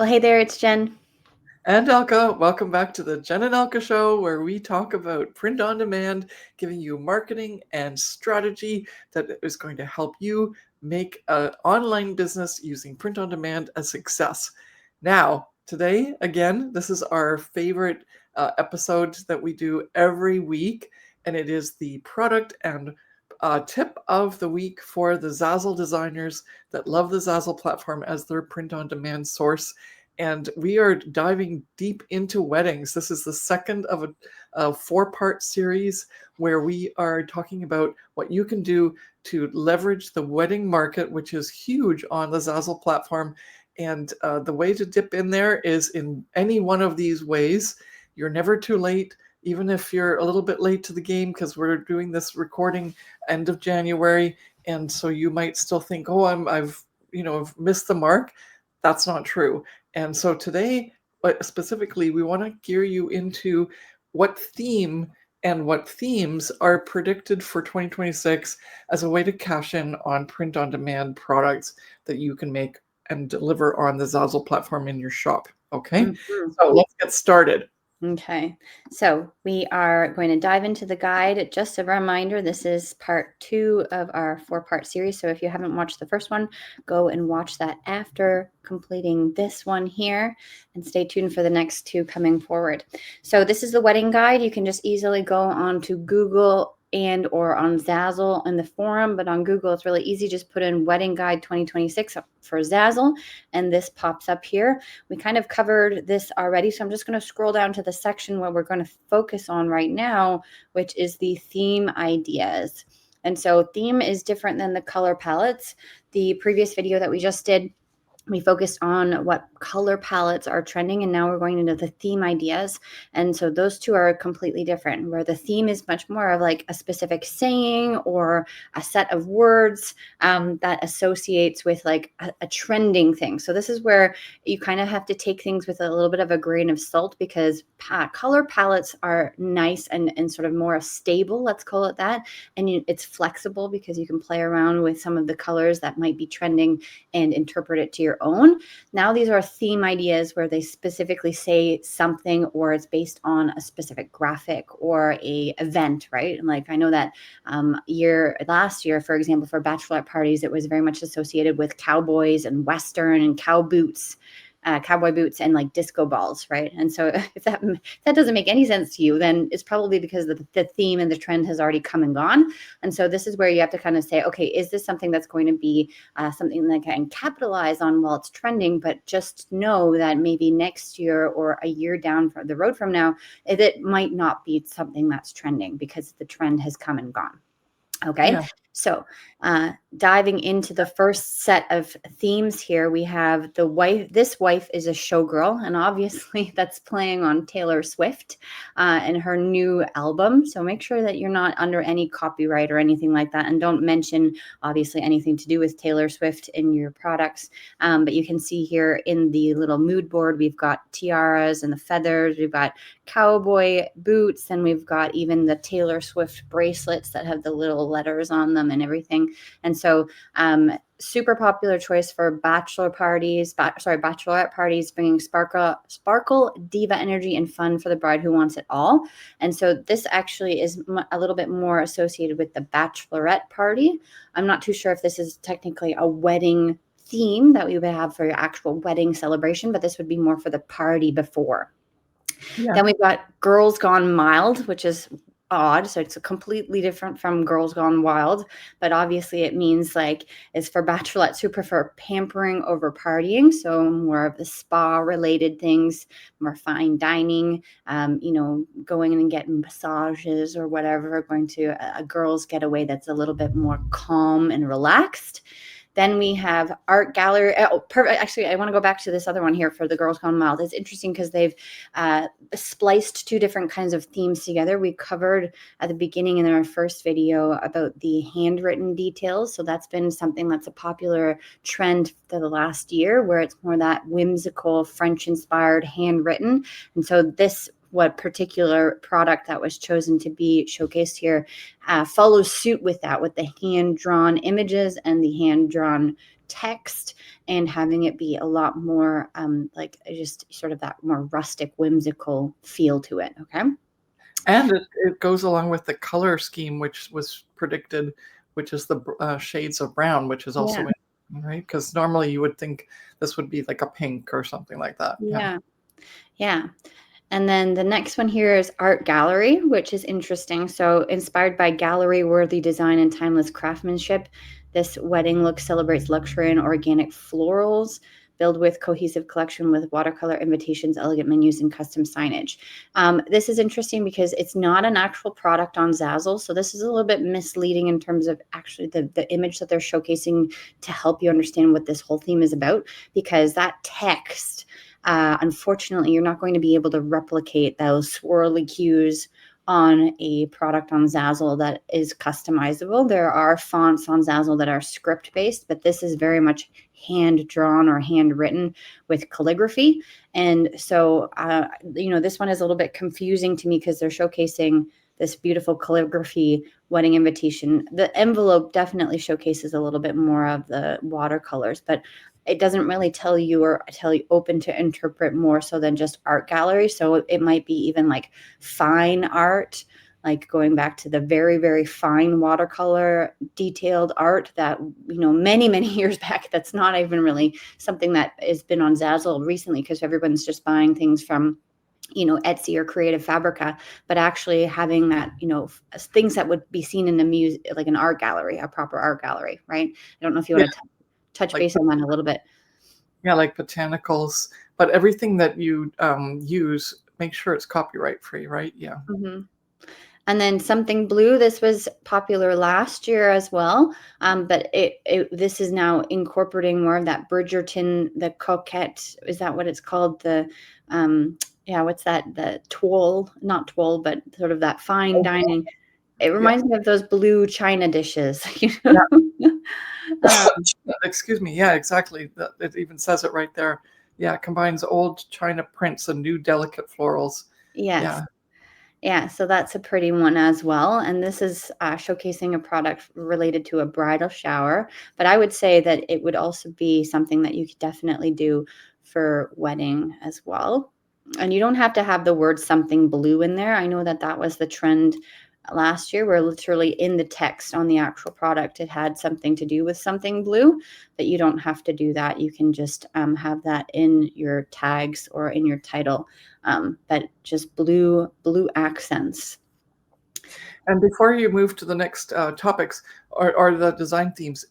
Well, hey there, it's Jen. And Elke, welcome back to the Jen and Elke Show, where we talk about print on demand, giving you marketing and strategy that is going to help you make an online business using print on demand a success. Now, today, again, this is our favorite episode that we do every week, and it is the product and tip of the week for the Zazzle designers that love the Zazzle platform as their print on demand source. And we are diving deep into weddings. This is the second of a four-part series where we are talking about what you can do to leverage the wedding market, which is huge on the Zazzle platform. And the way to dip in there is in any one of these ways. You're never too late, even if you're a little bit late to the game, because we're doing this recording end of January. And so you might still think, oh, I've missed the mark. That's not true. And so today, specifically, we want to gear you into what theme and what themes are predicted for 2026 as a way to cash in on print-on-demand products that you can make and deliver on the Zazzle platform in your shop. Okay, so let's get started. Okay, so we are going to dive into the guide. Just a reminder, this is part 2 of our 4-part series. So if you haven't watched the first one, go and watch that after completing this one here, and stay tuned for the next 2 coming forward. So this is the wedding guide. You can just easily go on to Google and or on Zazzle in the forum, but on Google it's really easy. Just put in wedding guide 2026 for Zazzle and this pops up here. We kind of covered this already, so I'm just going to scroll down to the section where we're going to focus on right now, which is the theme ideas. And so theme is different than the color palettes. The previous video that we just did, we focused on what color palettes are trending, and now we're going into the theme ideas. And so those two are completely different, where the theme is much more of like a specific saying or a set of words that associates with like a trending thing. So this is where you kind of have to take things with a little bit of a grain of salt, because color palettes are nice and sort of more stable, let's call it that. And it's flexible because you can play around with some of the colors that might be trending and interpret it to your own. Now these are theme ideas where they specifically say something, or it's based on a specific graphic or a event, right? And like I know that last year, for example, for bachelorette parties, it was very much associated with cowboys and Western and cowboy boots and like disco balls, right? And so if that doesn't make any sense to you, then it's probably because the theme and the trend has already come and gone. And so this is where you have to kind of say, okay, is this something that's going to be something that I can capitalize on while it's trending, but just know that maybe next year or a year down the road from now, it might not be something that's trending because the trend has come and gone. Okay. Yeah. So diving into the first set of themes here, we have the wife. This wife is a showgirl, and obviously that's playing on Taylor Swift and her new album. So make sure that you're not under any copyright or anything like that, and don't mention obviously anything to do with Taylor Swift in your products. But you can see here in the little mood board, we've got tiaras and the feathers. We've got cowboy boots, and we've got even the Taylor Swift bracelets that have the little letters on them and everything. And so super popular choice for bachelorette parties, bringing sparkle, diva energy, and fun for the bride who wants it all. And so this actually is a little bit more associated with the bachelorette party. I'm not too sure if this is technically a wedding theme that we would have for your actual wedding celebration, but this would be more for the party before. Yeah. Then we've got Girls Gone Mild, which is odd. So it's completely different from Girls Gone Wild, but obviously it means like it's for bachelorettes who prefer pampering over partying. So more of the spa related things, more fine dining, going in and getting massages or whatever, going to a girls getaway that's a little bit more calm and relaxed. Then we have art gallery. Oh, perfect. Actually, I want to go back to this other one here for the Girls Gone Wild. It's interesting because they've spliced 2 different kinds of themes together. We covered at the beginning in our first video about the handwritten details. So that's been something that's a popular trend for the last year, where it's more that whimsical French-inspired handwritten. And so what particular product that was chosen to be showcased here follows suit with that, with the hand-drawn images and the hand-drawn text and having it be a lot more like just sort of that more rustic, whimsical feel to it. Okay. And it goes along with the color scheme, which was predicted, which is the shades of brown, which is also Yeah. right, because normally you would think this would be like a pink or something like that. Yeah. Yeah. And then the next one here is art gallery, which is interesting. So inspired by gallery-worthy design and timeless craftsmanship, this wedding look celebrates luxury and organic florals, built with cohesive collection with watercolor invitations, elegant menus, and custom signage. This is interesting because it's not an actual product on Zazzle. So this is a little bit misleading in terms of actually the image that they're showcasing to help you understand what this whole theme is about, because that text, unfortunately, you're not going to be able to replicate those swirly cues on a product on Zazzle that is customizable. There are fonts on Zazzle that are script based, but this is very much hand drawn or handwritten with calligraphy. And so, this one is a little bit confusing to me because they're showcasing this beautiful calligraphy wedding invitation. The envelope definitely showcases a little bit more of the watercolors, but it doesn't really tell you open to interpret more so than just art gallery. So it might be even like fine art, like going back to the very, very fine watercolor detailed art that, many, many years back, that's not even really something that has been on Zazzle recently because everyone's just buying things from Etsy or Creative Fabrica, but actually having that, things that would be seen in a like an art gallery, a proper art gallery, right? I don't know if you Yeah, want to touch like base on that a little bit. yeah, like botanicals, but everything that you use, make sure it's copyright free, right? Yeah. Mm-hmm. And then something blue. This was popular last year as well, but this is now incorporating more of that Bridgerton, the coquette. Is that what it's called? What's that? The toile, not toile, but sort of that fine dining. It Yeah. reminds me of those blue china dishes. Yeah. Um, Excuse me. Yeah, exactly. It even says it right there. Yeah, it combines old China prints and new delicate florals. yes. Yeah. Yeah, so that's a pretty one as well. And this is showcasing a product related to a bridal shower. But I would say that it would also be something that you could definitely do for wedding as well. And you don't have to have the word something blue in there. I know that that was the trend last year, where literally in the text on the actual product, it had something to do with something blue, but you don't have to do that. You can just have that in your tags or in your title, but just blue accents. And before you move to the next topics or the design themes,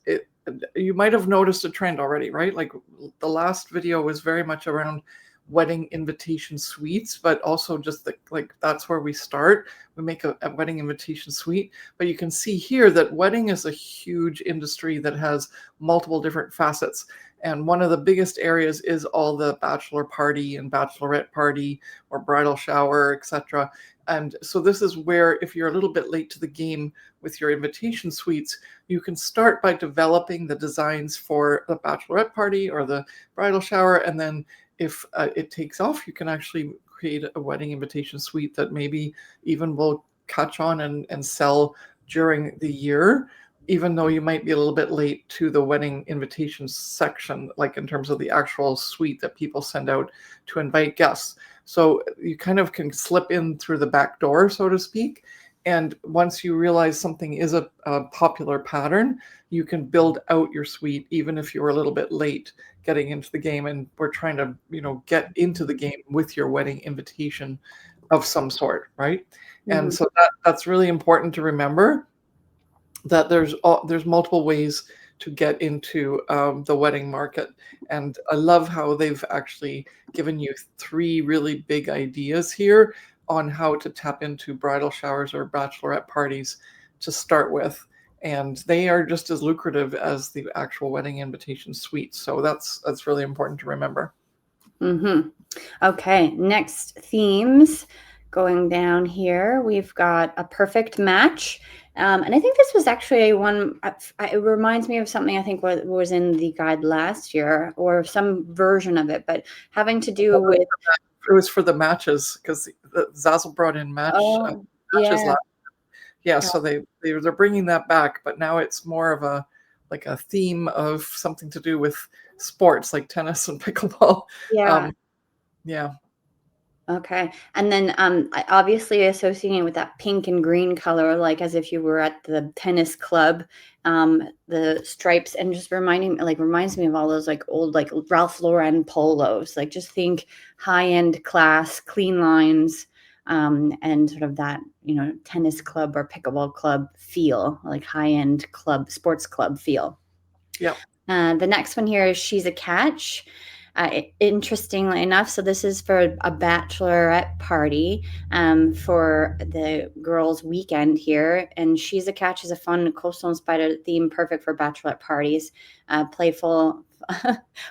you might have noticed a trend already, right? Like the last video was very much around wedding invitation suites, but also just like that's where we start. We make a wedding invitation suite, but you can see here that wedding is a huge industry that has multiple different facets. And one of the biggest areas is all the bachelor party and bachelorette party or bridal shower, etc. And so this is where, if you're a little bit late to the game with your invitation suites, you can start by developing the designs for the bachelorette party or the bridal shower. And then if it takes off, you can actually create a wedding invitation suite that maybe even will catch on and sell during the year, even though you might be a little bit late to the wedding invitation section, like in terms of the actual suite that people send out to invite guests. So you kind of can slip in through the back door, so to speak. And once you realize something is a popular pattern, you can build out your suite, even if you were a little bit late getting into the game. And we're trying to, get into the game with your wedding invitation of some sort, right? And Mhm. so that's really important to remember, that there's multiple ways to get into the wedding market. And I love how they've actually given you 3 really big ideas here on how to tap into bridal showers or bachelorette parties to start with. And they are just as lucrative as the actual wedding invitation suite. So that's really important to remember. Mm-hmm. Okay, next themes. Going down here, we've got a perfect match. And I think this was actually one, it reminds me of something I think was in the guide last year, or some version of it, but having to do with, It was for the matches, because Zazzle brought in oh, matches yeah. last. Yeah, so they're bringing that back, but now it's more of a like a theme of something to do with sports like tennis and pickleball. Yeah. Yeah. Okay. And then obviously associating with that pink and green color, like as if you were at the tennis club, the stripes, and just reminds me of all those like old like Ralph Lauren polos. Like just think high-end class, clean lines, and sort of that, tennis club or pickleball club feel, like high-end club, sports club feel. Yeah. The next one here is She's a Catch. Interestingly enough, so this is for a bachelorette party for the girls' weekend here. And She's a Catch is a fun coastal inspired theme, perfect for bachelorette parties. Playful,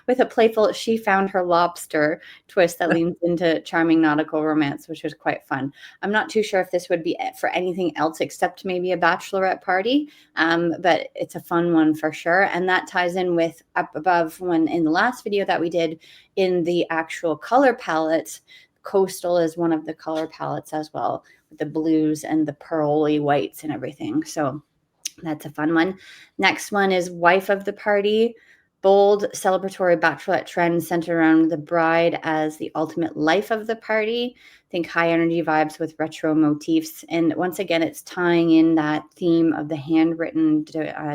with a playful "she found her lobster" twist that leans into charming nautical romance, which was quite fun. I'm not too sure if this would be for anything else except maybe a bachelorette party, but it's a fun one for sure. And that ties in with up above when in the last video that we did in the actual color palettes. Coastal is one of the color palettes as well, with the blues and the pearly whites and everything. So that's a fun one. Next one is Wife of the Party. Bold, celebratory bachelorette trend centered around the bride as the ultimate life of the party. Think high energy vibes with retro motifs. And once again, it's tying in that theme of the handwritten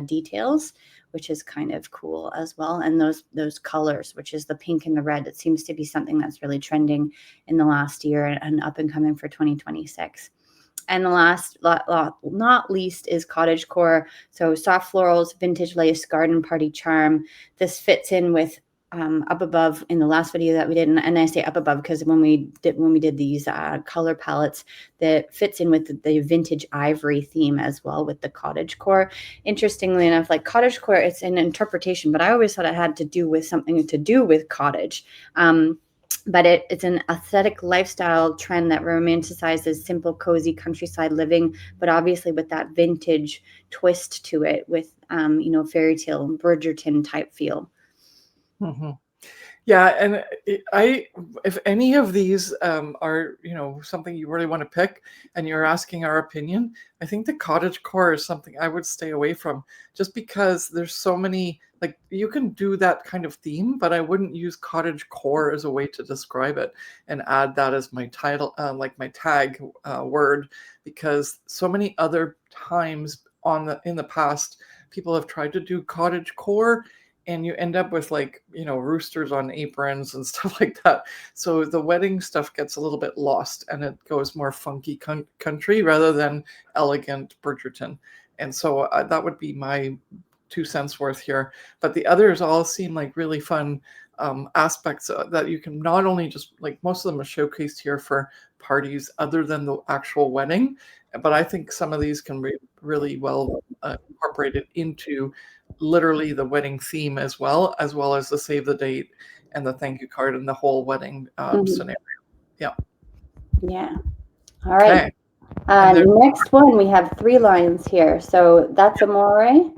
details, which is kind of cool as well. And those colors, which is the pink and the red, it seems to be something that's really trending in the last year and up and coming for 2026. And the last, not least, is Cottagecore. So soft florals, vintage lace, garden party charm. This fits in with up above in the last video that we did, and I say up above because when we did these color palettes, that fits in with the vintage ivory theme as well with the Cottagecore. Interestingly enough, like Cottagecore, it's an interpretation, but I always thought it had to do with something to do with cottage. But it's an aesthetic lifestyle trend that romanticizes simple, cozy countryside living, but obviously with that vintage twist to it, with fairy tale Bridgerton type feel. Mm-hmm. Yeah, and if any of these are something you really want to pick, and you're asking our opinion, I think the Cottagecore is something I would stay away from, just because there's so many. Like you can do that kind of theme, but I wouldn't use Cottagecore as a way to describe it and add that as my title, like my tag word, because so many other times in the past, people have tried to do Cottagecore, and you end up with roosters on aprons and stuff like that. So the wedding stuff gets a little bit lost, and it goes more funky country rather than elegant Bridgerton. And so that would be my 2 cents worth here. But the others all seem like really fun aspects that you can not only just, like, most of them are showcased here for parties other than the actual wedding, but I think some of these can be really well incorporated into literally the wedding theme as well as the save the date and the thank you card and the whole wedding scenario. Yeah. Yeah. All right. Okay. Next one, we have 3 lines here. So that's Amore,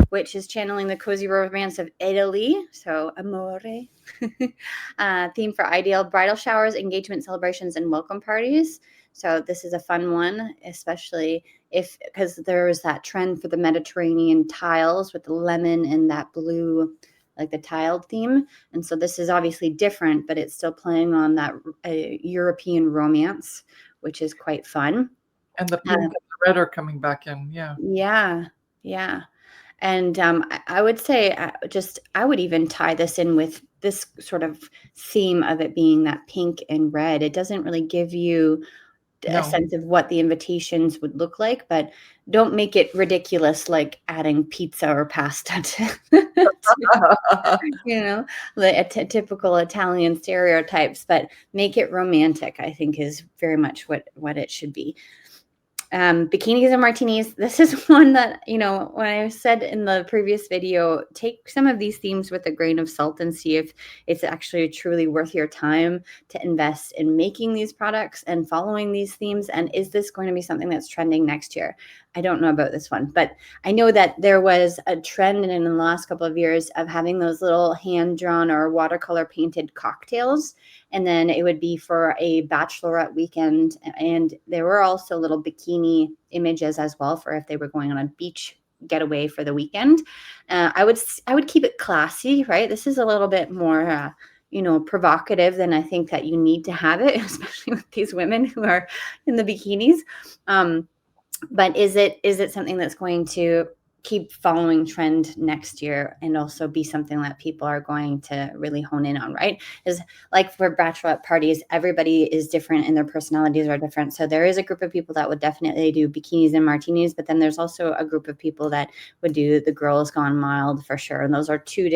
which is channeling the cozy romance of Italy. So Amore. Theme for ideal bridal showers, engagement celebrations, and welcome parties. So this is a fun one, especially because there is that trend for the Mediterranean tiles with the lemon and that blue, like the tiled theme. And so this is obviously different, but it's still playing on that European romance, which is quite fun. And the pink and the red are coming back in. Yeah. Yeah. And I would say I would even tie this in with this sort of theme of it being that pink and red. It doesn't really give you a sense of what the invitations would look like, but don't make it ridiculous, like adding pizza or pasta to the typical Italian stereotypes, but make it romantic, I think, is very much what it should be. Bikinis and martinis. This is one that, when I said in the previous video, take some of these themes with a grain of salt and see if it's actually truly worth your time to invest in making these products and following these themes. And is this going to be something that's trending next year? I don't know about this one, but I know that there was a trend in the last couple of years of having those little hand-drawn or watercolor painted cocktails. And then it would be for a bachelorette weekend. And there were also little bikini images as well for if they were going on a beach getaway for the weekend. I would keep it classy, right? This is a little bit more provocative than I think that you need to have it, especially with these women who are in the bikinis. But is it something that's going to keep following trend next year and also be something that people are going to really hone in on, right? Is like for bachelorette parties, everybody is different and their personalities are different. So there is a group of people that would definitely do bikinis and martinis, but then there's also a group of people that would do the girls gone mild for sure. And those are two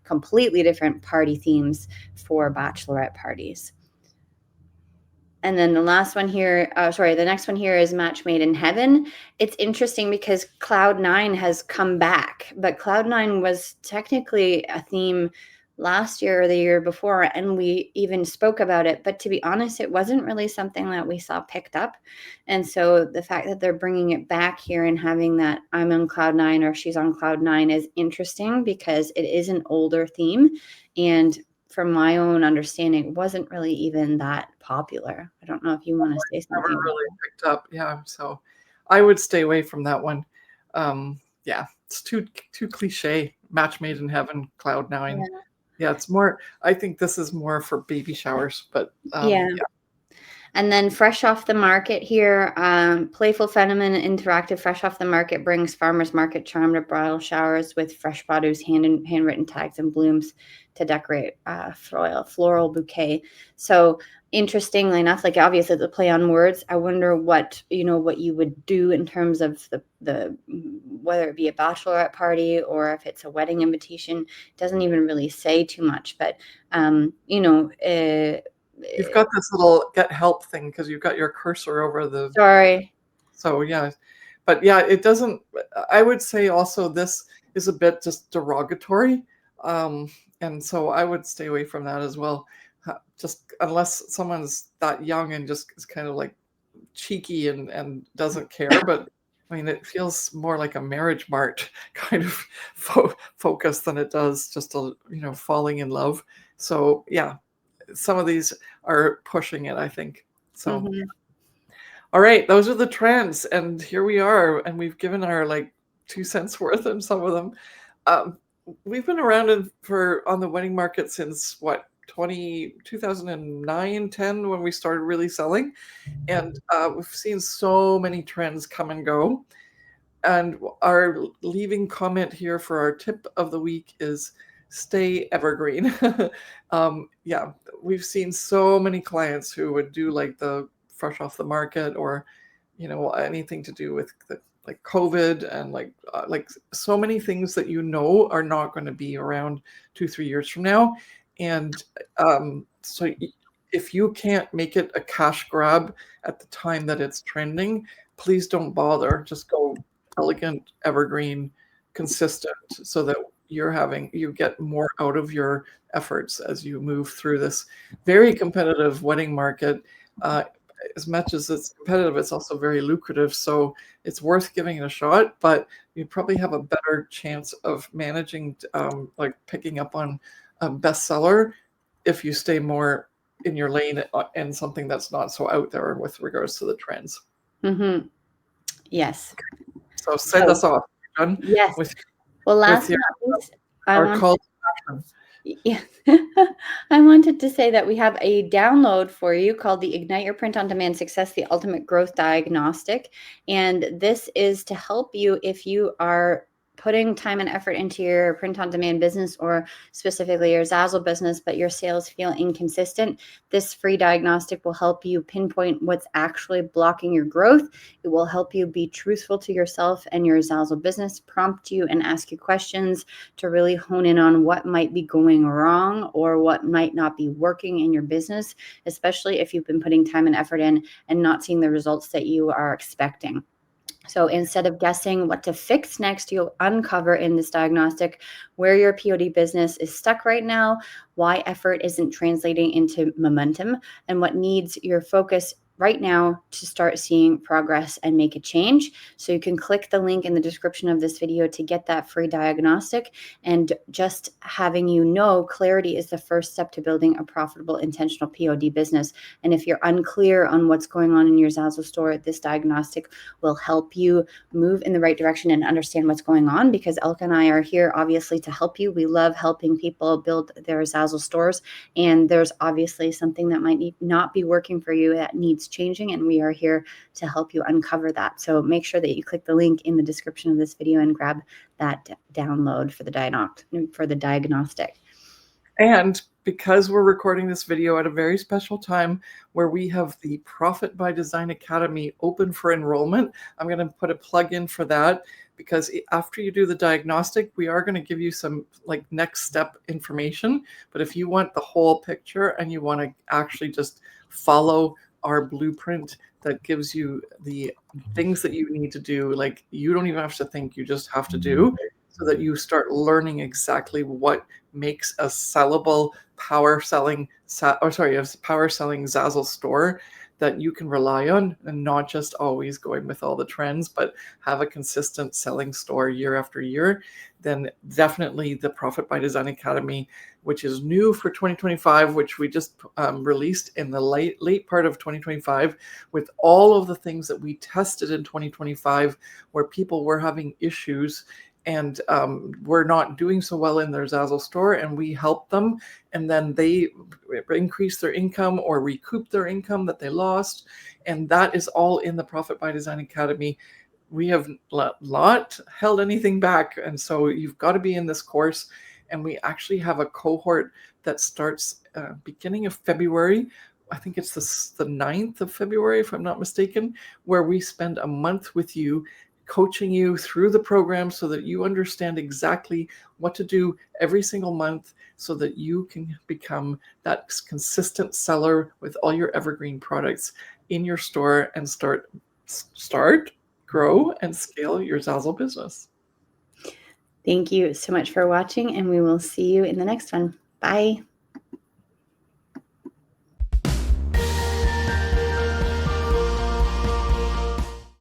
completely different party themes for bachelorette parties. And then the next one here is Match Made in Heaven. It's interesting because Cloud9 has come back, but Cloud9 was technically a theme last year or the year before, and we even spoke about it. But to be honest, it wasn't really something that we saw picked up. And so the fact that they're bringing it back here and having that I'm on Cloud9 or she's on Cloud9 is interesting because it is an older theme. And from my own understanding, wasn't really even that popular. I don't know if you want to say something. Never really picked up. Yeah, so I would stay away from that one. Yeah, it's too cliche. Match Made in Heaven, Cloud9. Yeah, it's more. I think this is more for baby showers, but yeah. And then fresh off the market here, playful, feminine, interactive, fresh off the market brings farmers market charm to bridal showers with fresh produce, handwritten tags and blooms to decorate floral bouquet. So interestingly enough, like obviously the play on words, I wonder what you would do in terms of the whether it be a bachelorette party or if it's a wedding invitation. It doesn't even really say too much, but You've got this little get help thing because you've got your cursor over the. Sorry. So yeah, but yeah, it doesn't. I would say also this is a bit just derogatory, and so I would stay away from that as well. Just unless someone's that young and just is kind of like cheeky and doesn't care, but. I mean, it feels more like a marriage mart kind of focus than it does just falling in love. So yeah, some of these are pushing it, I think. So, All right, those are the trends, and here we are, and we've given our 2 cents worth in some of them. We've been around on the wedding market since 2009, 10 when we started really selling, and we've seen so many trends come and go. And our leaving comment here for our tip of the week is stay evergreen. Yeah, we've seen so many clients who would do the fresh off the market or anything to do with COVID and so many things that are not going to be around 2-3 years from now. And so if you can't make it a cash grab at the time that it's trending, please don't bother. Just go elegant, evergreen, consistent, so that you get more out of your efforts as you move through this very competitive wedding market. As much as it's competitive, it's also very lucrative. So it's worth giving it a shot, but you probably have a better chance of managing, picking up on a bestseller if you stay more in your lane and something that's not so out there with regards to the trends. Yes. So send us off. Done? Yes. Well, last yeah. I wanted to say that we have a download for you called the Ignite Your Print on Demand Success, the Ultimate Growth Diagnostic. And this is to help you if you are putting time and effort into your print on demand business or specifically your Zazzle business, but your sales feel inconsistent. This free diagnostic will help you pinpoint what's actually blocking your growth. It will help you be truthful to yourself and your Zazzle business, prompt you and ask you questions to really hone in on what might be going wrong or what might not be working in your business, especially if you've been putting time and effort in and not seeing the results that you are expecting. So instead of guessing what to fix next, you'll uncover in this diagnostic where your POD business is stuck right now, why effort isn't translating into momentum, and what needs your focus right now to start seeing progress and make a change. So you can click the link in the description of this video to get that free diagnostic. And just having you know, clarity is the first step to building a profitable, intentional POD business. And if you're unclear on what's going on in your Zazzle store, this diagnostic will help you move in the right direction and understand what's going on, because Elke and I are here obviously to help you. We love helping people build their Zazzle stores, and there's obviously something that might not be working for you that needs changing, and we are here to help you uncover that. So make sure that you click the link in the description of this video and grab that download for the diagnostic. And because we're recording this video at a very special time where we have the Profit by Design Academy open for enrollment, I'm going to put a plug in for that, because after you do the diagnostic, we are going to give you some like next step information. But if you want the whole picture and you want to actually just follow our blueprint that gives you the things that you need to do, like you don't even have to think, you just have to do, so that you start learning exactly what makes a sellable power selling Zazzle store that you can rely on, and not just always going with all the trends, but have a consistent selling store year after year, then definitely the Profit by Design Academy, which is new for 2025, which we just released in the late part of 2025, with all of the things that we tested in 2025 where people were having issues and were not doing so well in their Zazzle store, and we helped them, and then they increased their income or recouped their income that they lost, and that is all in the Profit by Design Academy. We have not held anything back, and so you've got to be in this course. And we actually have a cohort that starts beginning of February. I think it's the 9th of February, if I'm not mistaken, where we spend a month with you, coaching you through the program so that you understand exactly what to do every single month so that you can become that consistent seller with all your evergreen products in your store and start, grow, and scale your Zazzle business. Thank you so much for watching, and we will see you in the next one. Bye.